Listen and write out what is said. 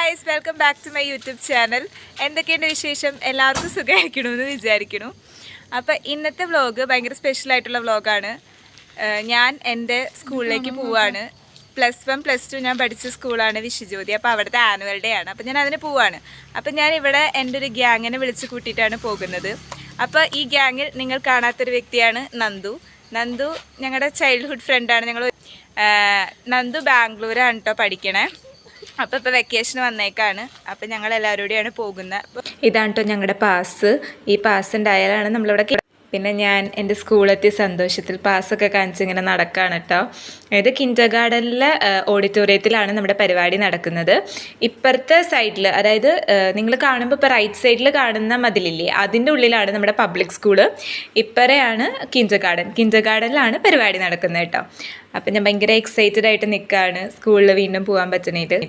Guys, welcome back to my YouTube channel. എന്തൊക്കെയുണ്ട് വിശേഷം? എല്ലാവർക്കും സുഖമായിരിക്കണമെന്ന് വിചാരിക്കുന്നു. അപ്പോൾ ഇന്നത്തെ വ്ളോഗ് ഭയങ്കര സ്പെഷ്യലായിട്ടുള്ള വ്ളോഗാണ്. ഞാൻ എൻ്റെ സ്കൂളിലേക്ക് പോവാണ്. +1 +2 ഞാൻ പഠിച്ച സ്കൂളാണ് വിശ്വജ്യോതി. അപ്പോൾ അവിടുത്തെ ആനുവൽ ഡേ ആണ്. അപ്പോൾ ഞാൻ അതിന് പോവാണ്. അപ്പോൾ ഞാൻ ഇവിടെ എൻ്റെ ഒരു ഗ്യാങ്ങിനെ വിളിച്ച് കൂട്ടിയിട്ടാണ് പോകുന്നത്. അപ്പോൾ ഈ ഗ്യാങ്ങിൽ നിങ്ങൾ കാണാത്തൊരു വ്യക്തിയാണ് നന്ദു. നന്ദു ഞങ്ങളുടെ ചൈൽഡ്ഹുഡ് ഫ്രണ്ടാണ്. നന്ദു ബാംഗ്ലൂരാണ് കേട്ടോ പഠിക്കണേ. അപ്പോൾ ഇപ്പോൾ വെക്കേഷൻ വന്നേക്കാണ്. അപ്പോൾ ഞങ്ങൾ എല്ലാവരോടെയാണ് പോകുന്നത്. ഇതാണ് കേട്ടോ ഞങ്ങളുടെ പാസ്. ഈ പാസ് ഉണ്ടായാലാണ് നമ്മളിവിടെ. പിന്നെ ഞാൻ എൻ്റെ സ്കൂളെത്തിയ സന്തോഷത്തിൽ പാസ്സൊക്കെ കാണിച്ച് ഇങ്ങനെ നടക്കുകയാണ് കേട്ടോ. ഇത് കിൻഡർ ഗാർഡനിലെ ഓഡിറ്റോറിയത്തിലാണ് നമ്മുടെ പരിപാടി നടക്കുന്നത്. ഇപ്പുറത്തെ സൈഡിൽ, അതായത് നിങ്ങൾ കാണുമ്പോൾ ഇപ്പോൾ റൈറ്റ് സൈഡിൽ കാണുന്ന മതിലില്ലേ, അതിൻ്റെ ഉള്ളിലാണ് നമ്മുടെ പബ്ലിക് സ്കൂള്. ഇപ്പറയാണ് കിൻഡർ ഗാർഡൻ. കിൻഡർ ഗാർഡനിലാണ് പരിപാടി നടക്കുന്നത് കേട്ടോ. അപ്പം ഞാൻ ഭയങ്കര എക്സൈറ്റഡ് ആയിട്ട് നിൽക്കുകയാണ് സ്കൂളിൽ വീണ്ടും പോകാൻ പറ്റുന്നതായിട്ട്.